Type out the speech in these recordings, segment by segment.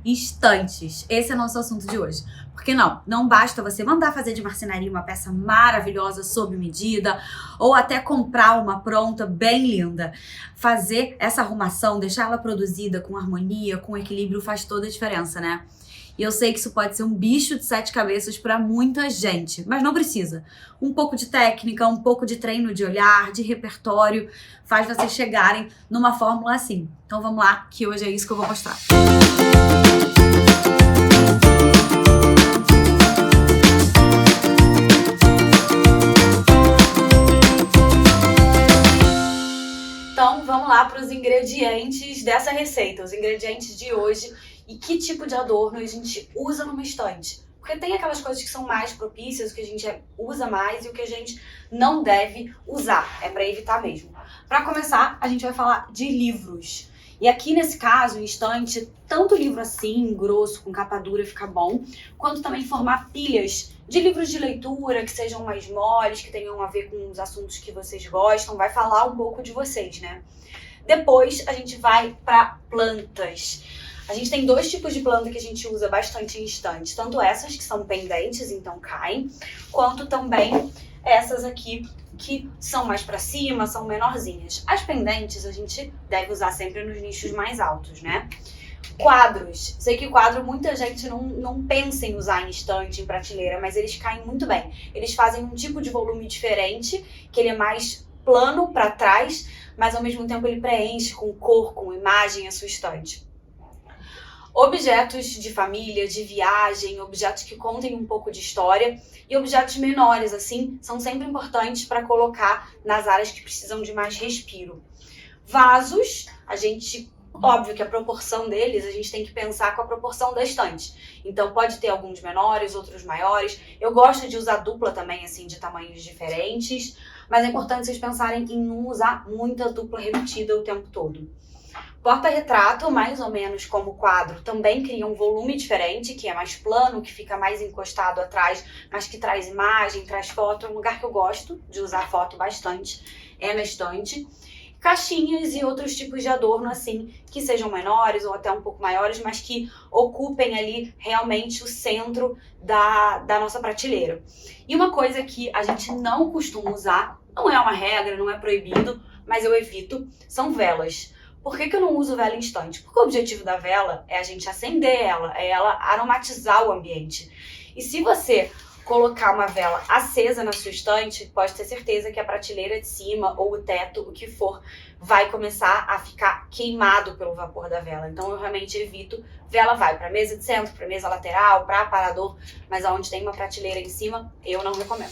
Estantes. Esse é o nosso assunto de hoje. Porque não basta você mandar fazer de marcenaria uma peça maravilhosa, sob medida, ou até comprar uma pronta, bem linda. Fazer essa arrumação, deixar ela produzida com harmonia, com equilíbrio, faz toda a diferença, né? E eu sei que isso pode ser um bicho de 7 cabeças para muita gente, mas não precisa. Um pouco de técnica, um pouco de treino de olhar, de repertório, faz vocês chegarem numa fórmula assim. Então vamos lá, que hoje é isso que eu vou mostrar. Então vamos lá para os ingredientes dessa receita, os ingredientes de hoje e que tipo de adorno a gente usa numa estante. Porque tem aquelas coisas que são mais propícias, o que a gente usa mais e o que a gente não deve usar, é para evitar mesmo. Para começar, a gente vai falar de livros. E aqui nesse caso, em estante, tanto livro assim, grosso, com capa dura, fica bom, quanto também formar pilhas de livros de leitura que sejam mais moles, que tenham a ver com os assuntos que vocês gostam, vai falar um pouco de vocês, né? Depois a gente vai para plantas. A gente tem 2 tipos de planta que a gente usa bastante em estante, tanto essas que são pendentes, então caem, quanto também essas aqui que são mais para cima, são menorzinhas. As pendentes a gente deve usar sempre nos nichos mais altos, né? Quadros. Sei que quadro muita gente não pensa em usar em estante, em prateleira, mas eles caem muito bem. Eles fazem um tipo de volume diferente, que ele é mais plano para trás, mas ao mesmo tempo ele preenche com cor, com imagem a sua estante. Objetos de família, de viagem, objetos que contem um pouco de história e objetos menores, assim, são sempre importantes para colocar nas áreas que precisam de mais respiro. Vasos, óbvio que a proporção deles, a gente tem que pensar com a proporção da estante. Então pode ter alguns menores, outros maiores. Eu gosto de usar dupla também, assim, de tamanhos diferentes, mas é importante vocês pensarem em não usar muita dupla repetida o tempo todo. Porta-retrato, mais ou menos como quadro, também cria um volume diferente, que é mais plano, que fica mais encostado atrás, mas que traz imagem, traz foto. É um lugar que eu gosto de usar foto bastante, é na estante. Caixinhas e outros tipos de adorno, assim, que sejam menores ou até um pouco maiores, mas que ocupem ali realmente o centro da nossa prateleira. E uma coisa que a gente não costuma usar, não é uma regra, não é proibido, mas eu evito, são velas. Por que eu não uso vela em estante? Porque o objetivo da vela é a gente acender ela, é ela aromatizar o ambiente. E se você colocar uma vela acesa na sua estante, pode ter certeza que a prateleira de cima ou o teto, o que for, vai começar a ficar queimado pelo vapor da vela. Então eu realmente evito. Vela vai para mesa de centro, para mesa lateral, para aparador, mas aonde tem uma prateleira em cima, eu não recomendo.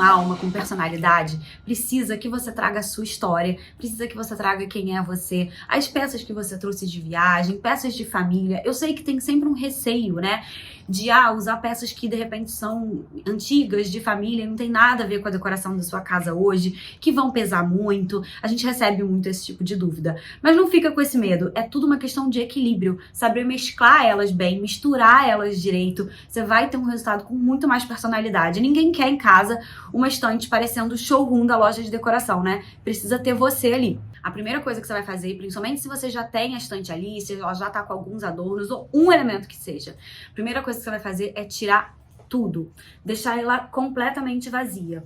Alma, com personalidade, precisa que você traga a sua história, precisa que você traga quem é você, as peças que você trouxe de viagem, peças de família. Eu sei que tem sempre um receio, né, de usar peças que de repente são antigas, de família, não tem nada a ver com a decoração da sua casa hoje, que vão pesar muito. A gente recebe muito esse tipo de dúvida, mas não fica com esse medo, é tudo uma questão de equilíbrio, saber mesclar elas bem, misturar elas direito, você vai ter um resultado com muito mais personalidade. Ninguém quer em casa uma estante parecendo o showroom da loja de decoração, né? Precisa ter você ali. A primeira coisa que você vai fazer, principalmente se você já tem a estante ali, se ela já tá com alguns adornos ou um elemento que seja, a primeira coisa que você vai fazer é tirar tudo, deixar ela completamente vazia.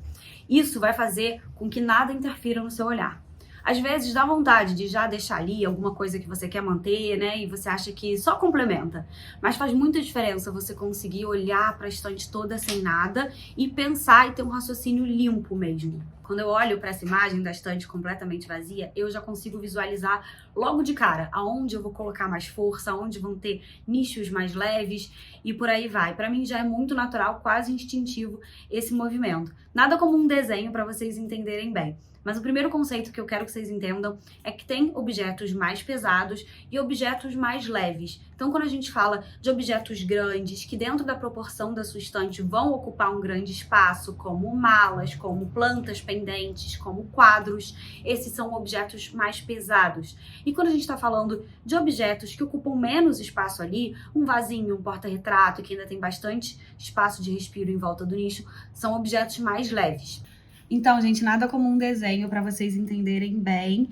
Isso vai fazer com que nada interfira no seu olhar. Às vezes dá vontade de já deixar ali alguma coisa que você quer manter, né? E você acha que só complementa. Mas faz muita diferença você conseguir olhar para a estante toda sem nada e pensar e ter um raciocínio limpo mesmo. Quando eu olho para essa imagem da estante completamente vazia, eu já consigo visualizar logo de cara aonde eu vou colocar mais força, aonde vão ter nichos mais leves e por aí vai. Para mim já é muito natural, quase instintivo esse movimento. Nada como um desenho para vocês entenderem bem. Mas o primeiro conceito que eu quero que vocês entendam é que tem objetos mais pesados e objetos mais leves. Então Então, quando a gente fala de objetos grandes, que dentro da proporção da sua estante vão ocupar um grande espaço, como malas, como plantas pendentes, como quadros, esses são objetos mais pesados. E quando a gente está falando de objetos que ocupam menos espaço ali, um vasinho, um porta-retrato, que ainda tem bastante espaço de respiro em volta do nicho, são objetos mais leves. Então, gente, nada como um desenho para vocês entenderem bem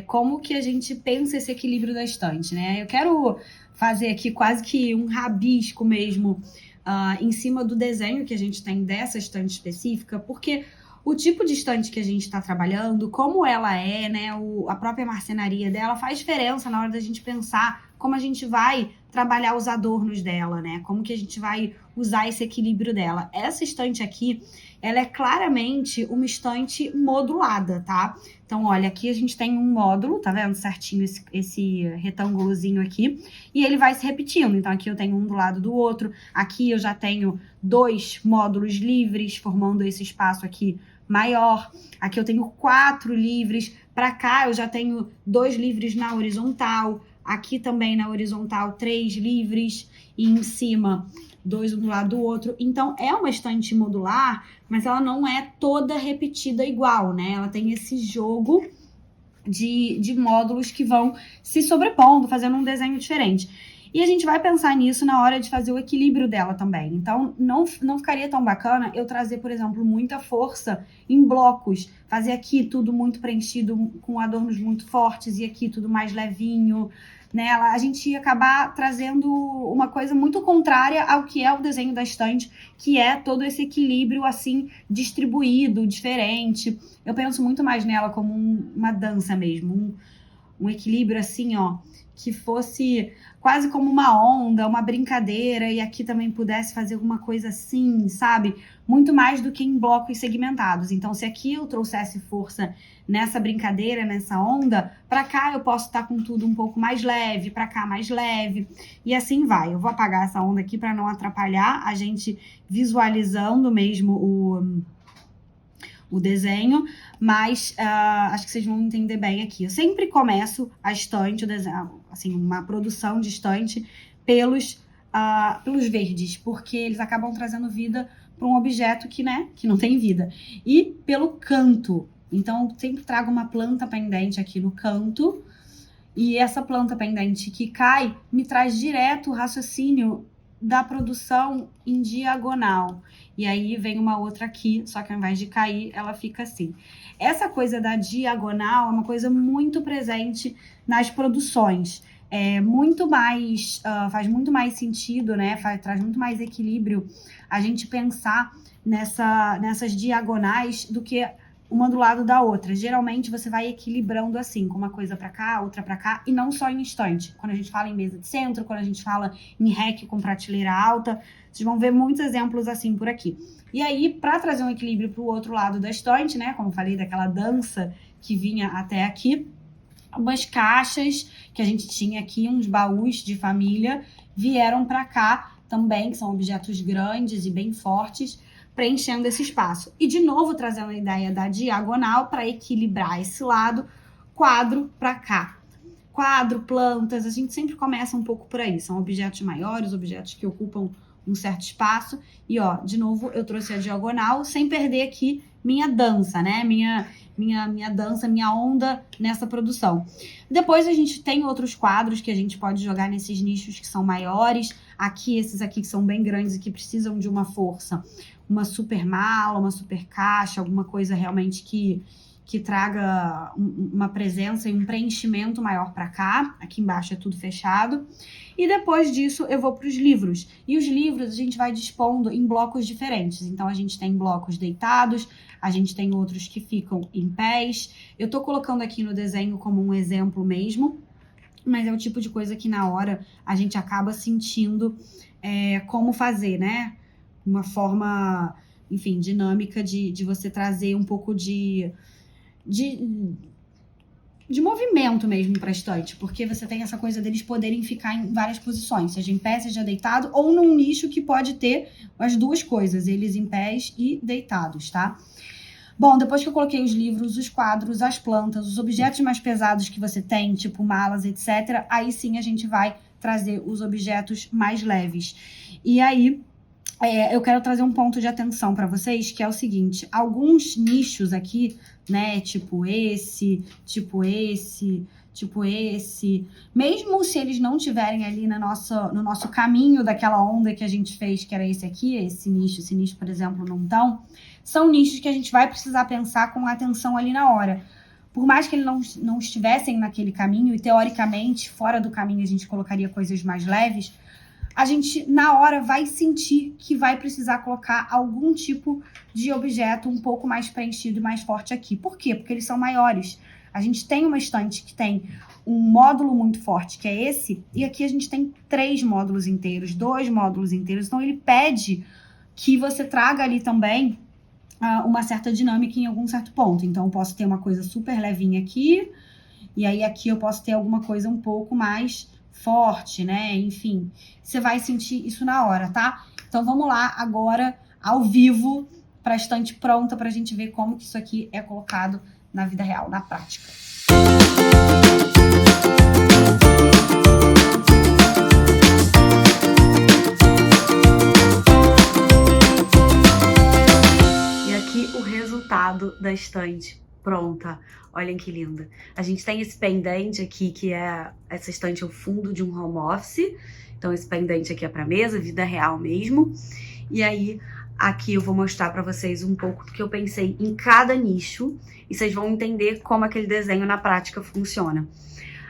como que a gente pensa esse equilíbrio da estante, né? Eu quero fazer aqui quase que um rabisco mesmo em cima do desenho que a gente tem dessa estante específica, porque o tipo de estante que a gente está trabalhando, como ela é, né, a própria marcenaria dela faz diferença na hora da gente pensar como a gente vai trabalhar os adornos dela, né? Como que a gente vai usar esse equilíbrio dela. Essa estante aqui, ela é claramente uma estante modulada, tá? Então, olha, aqui a gente tem um módulo, tá vendo certinho esse retângulozinho aqui, e ele vai se repetindo. Então, aqui eu tenho um do lado do outro, aqui eu já tenho 2 módulos livres, formando esse espaço aqui maior. Aqui eu tenho 4 livres, para cá eu já tenho 2 livres na horizontal, aqui também na horizontal 3 livres, e em cima 2 um do lado do outro. Então, é uma estante modular, mas ela não é toda repetida igual, né? Ela tem esse jogo de módulos que vão se sobrepondo, fazendo um desenho diferente. E a gente vai pensar nisso na hora de fazer o equilíbrio dela também. Então, não ficaria tão bacana eu trazer, por exemplo, muita força em blocos. Fazer aqui tudo muito preenchido com adornos muito fortes e aqui tudo mais levinho, né? A gente ia acabar trazendo uma coisa muito contrária ao que é o desenho da estante, que é todo esse equilíbrio, assim, distribuído, diferente. Eu penso muito mais nela como uma dança mesmo, um equilíbrio assim, ó, que fosse quase como uma onda, uma brincadeira, e aqui também pudesse fazer alguma coisa assim, sabe? Muito mais do que em blocos segmentados. Então, se aqui eu trouxesse força nessa brincadeira, nessa onda, para cá eu posso estar com tudo um pouco mais leve, para cá mais leve, e assim vai. Eu vou apagar essa onda aqui para não atrapalhar a gente visualizando mesmo o desenho, mas acho que vocês vão entender bem aqui. Eu sempre começo a estante, o desenho, assim, uma produção de estante pelos verdes, porque eles acabam trazendo vida para um objeto que não tem vida. E pelo canto. Então, eu sempre trago uma planta pendente aqui no canto, e essa planta pendente que cai me traz direto o raciocínio da produção em diagonal. E aí vem uma outra aqui, só que ao invés de cair, ela fica assim. Essa coisa da diagonal é uma coisa muito presente nas produções. Muito mais, faz muito mais sentido, né? Traz muito mais equilíbrio a gente pensar nessas diagonais do que uma do lado da outra. Geralmente você vai equilibrando assim, com uma coisa pra cá, outra pra cá, e não só em estante. Quando a gente fala em mesa de centro, quando a gente fala em rack com prateleira alta, vocês vão ver muitos exemplos assim por aqui. E aí, para trazer um equilíbrio pro outro lado da estante, né, como eu falei, daquela dança que vinha até aqui, umas caixas que a gente tinha aqui, uns baús de família, vieram pra cá também, que são objetos grandes e bem fortes, preenchendo esse espaço. E, de novo, trazendo a ideia da diagonal para equilibrar esse lado, quadro para cá. Quadro, plantas, a gente sempre começa um pouco por aí. São objetos maiores, objetos que ocupam um certo espaço. E, ó, de novo, eu trouxe a diagonal, sem perder aqui minha dança, né? Minha dança, minha onda nessa produção. Depois a gente tem outros quadros que a gente pode jogar nesses nichos que são maiores. Aqui, esses aqui que são bem grandes e que precisam de uma força. Uma super mala, uma super caixa, alguma coisa realmente que traga uma presença e um preenchimento maior para cá. Aqui embaixo é tudo fechado. E depois disso eu vou para os livros. E os livros a gente vai dispondo em blocos diferentes. Então a gente tem blocos deitados, a gente tem outros que ficam em pés. Eu tô colocando aqui no desenho como um exemplo mesmo, mas é o tipo de coisa que na hora a gente acaba sentindo como fazer, né? Uma forma, enfim, dinâmica de você trazer um pouco de movimento mesmo para a estante, porque você tem essa coisa deles poderem ficar em várias posições, seja em pé, seja deitado, ou num nicho que pode ter as duas coisas, eles em pés e deitados, tá? Bom, depois que eu coloquei os livros, os quadros, as plantas, os objetos mais pesados que você tem, tipo malas, etc., aí sim a gente vai trazer os objetos mais leves. E aí, eu quero trazer um ponto de atenção para vocês, que é o seguinte: alguns nichos aqui, né, tipo esse, mesmo se eles não tiverem ali no nosso caminho daquela onda que a gente fez, que era esse aqui, esse nicho, por exemplo, não estão, são nichos que a gente vai precisar pensar com atenção ali na hora. Por mais que eles não estivessem naquele caminho, e teoricamente, fora do caminho a gente colocaria coisas mais leves, a gente, na hora, vai sentir que vai precisar colocar algum tipo de objeto um pouco mais preenchido e mais forte aqui. Por quê? Porque eles são maiores. A gente tem uma estante que tem um módulo muito forte, que é esse, e aqui a gente tem 3 módulos inteiros, 2 módulos inteiros. Então, ele pede que você traga ali também uma certa dinâmica em algum certo ponto. Então, eu posso ter uma coisa super levinha aqui, e aí aqui eu posso ter alguma coisa um pouco mais forte, né? Enfim, você vai sentir isso na hora, tá? Então vamos lá agora, ao vivo, para a estante pronta, para a gente ver como que isso aqui é colocado na vida real, na prática. E aqui o resultado da estante pronta. Olhem que linda. A gente tem esse pendente aqui, que é essa estante ao fundo de um home office. Então esse pendente aqui é para mesa, vida real mesmo. E aí aqui eu vou mostrar para vocês um pouco do que eu pensei em cada nicho e vocês vão entender como aquele desenho na prática funciona.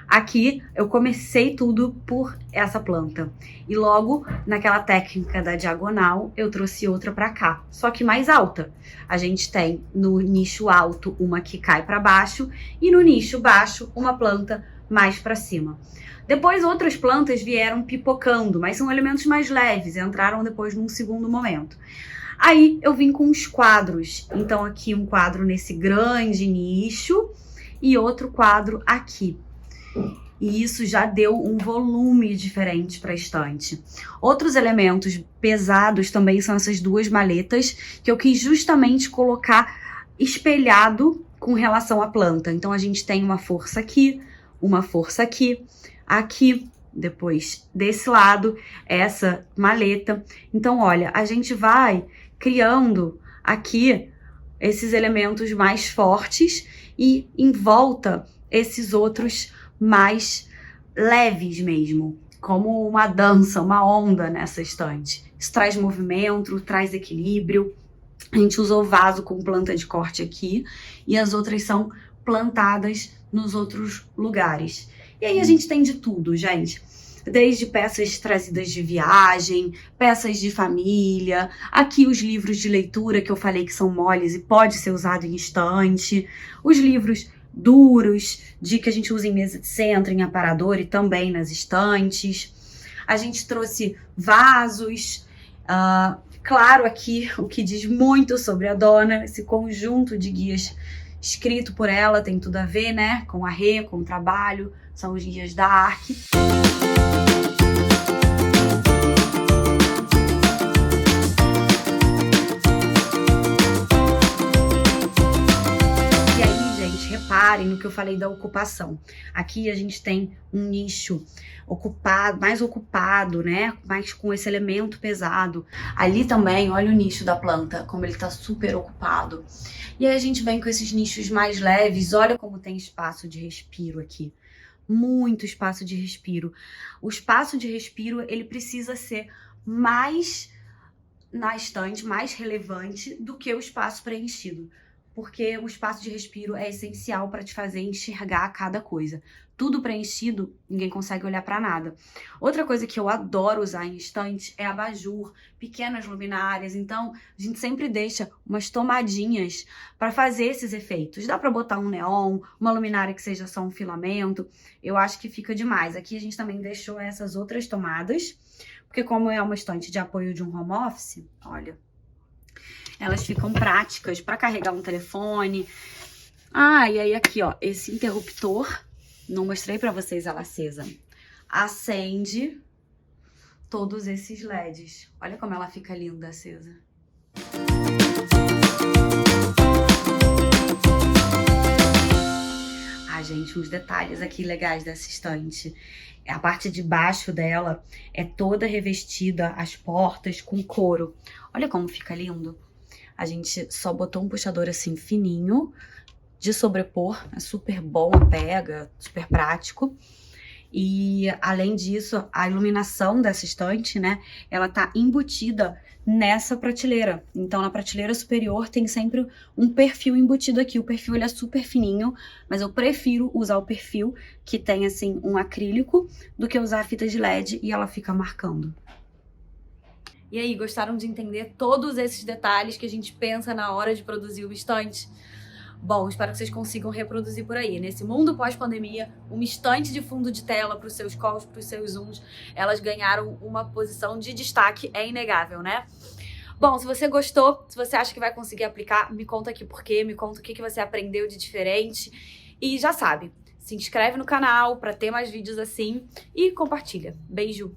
Aqui eu comecei tudo por essa planta e logo naquela técnica da diagonal eu trouxe outra para cá, só que mais alta. A gente tem no nicho alto uma que cai para baixo e no nicho baixo uma planta mais para cima. Depois outras plantas vieram pipocando, mas são elementos mais leves, entraram depois num segundo momento. Aí eu vim com os quadros, então aqui um quadro nesse grande nicho e outro quadro aqui. E isso já deu um volume diferente para a estante. Outros elementos pesados também são essas 2 maletas que eu quis justamente colocar espelhado com relação à planta. Então a gente tem uma força aqui, aqui, depois desse lado, essa maleta. Então olha, a gente vai criando aqui esses elementos mais fortes e em volta esses outros mais leves mesmo, como uma dança, uma onda nessa estante. Isso traz movimento, traz equilíbrio. A gente usou vaso com planta de corte aqui e as outras são plantadas nos outros lugares. E aí a gente tem de tudo, gente. Desde peças trazidas de viagem, peças de família, aqui os livros de leitura que eu falei que são moles e pode ser usado em estante, os livros duros, de que a gente usa em mesa de centro, em aparador e também nas estantes. A gente trouxe vasos, claro aqui o que diz muito sobre a dona, esse conjunto de guias escrito por ela, tem tudo a ver, né, com a Rê, com o trabalho, são os guias da ARC. Reparem no que eu falei da ocupação. Aqui a gente tem um nicho mais ocupado, né? Mais com esse elemento pesado. Ali também, olha o nicho da planta, como ele tá super ocupado. E aí a gente vem com esses nichos mais leves. Olha como tem espaço de respiro aqui. Muito espaço de respiro. O espaço de respiro, ele precisa ser mais na estante, mais relevante do que o espaço preenchido. Porque o espaço de respiro é essencial para te fazer enxergar cada coisa. Tudo preenchido, ninguém consegue olhar para nada. Outra coisa que eu adoro usar em estante é abajur, pequenas luminárias. Então, a gente sempre deixa umas tomadinhas para fazer esses efeitos. Dá para botar um neon, uma luminária que seja só um filamento. Eu acho que fica demais. Aqui a gente também deixou essas outras tomadas, porque como é uma estante de apoio de um home office, olha, elas ficam práticas para carregar um telefone. E aí aqui, ó, esse interruptor, não mostrei para vocês ela acesa, acende todos esses LEDs. Olha como ela fica linda acesa. Gente, uns detalhes aqui legais dessa estante. A parte de baixo dela é toda revestida, as portas com couro. Olha como fica lindo. A gente só botou um puxador assim fininho, de sobrepor, é super bom, pega, super prático. E além disso, a iluminação dessa estante, né, ela tá embutida nessa prateleira. Então na prateleira superior tem sempre um perfil embutido aqui. O perfil ele é super fininho, mas eu prefiro usar o perfil que tem assim um acrílico do que usar a fita de LED e ela fica marcando. E aí, gostaram de entender todos esses detalhes que a gente pensa na hora de produzir uma estante? Bom, espero que vocês consigam reproduzir por aí. Nesse mundo pós-pandemia, uma estante de fundo de tela para os seus calls, para os seus zooms, elas ganharam uma posição de destaque, é inegável, né? Bom, se você gostou, se você acha que vai conseguir aplicar, me conta aqui por quê, me conta o que você aprendeu de diferente. E já sabe, se inscreve no canal para ter mais vídeos assim e compartilha. Beijo!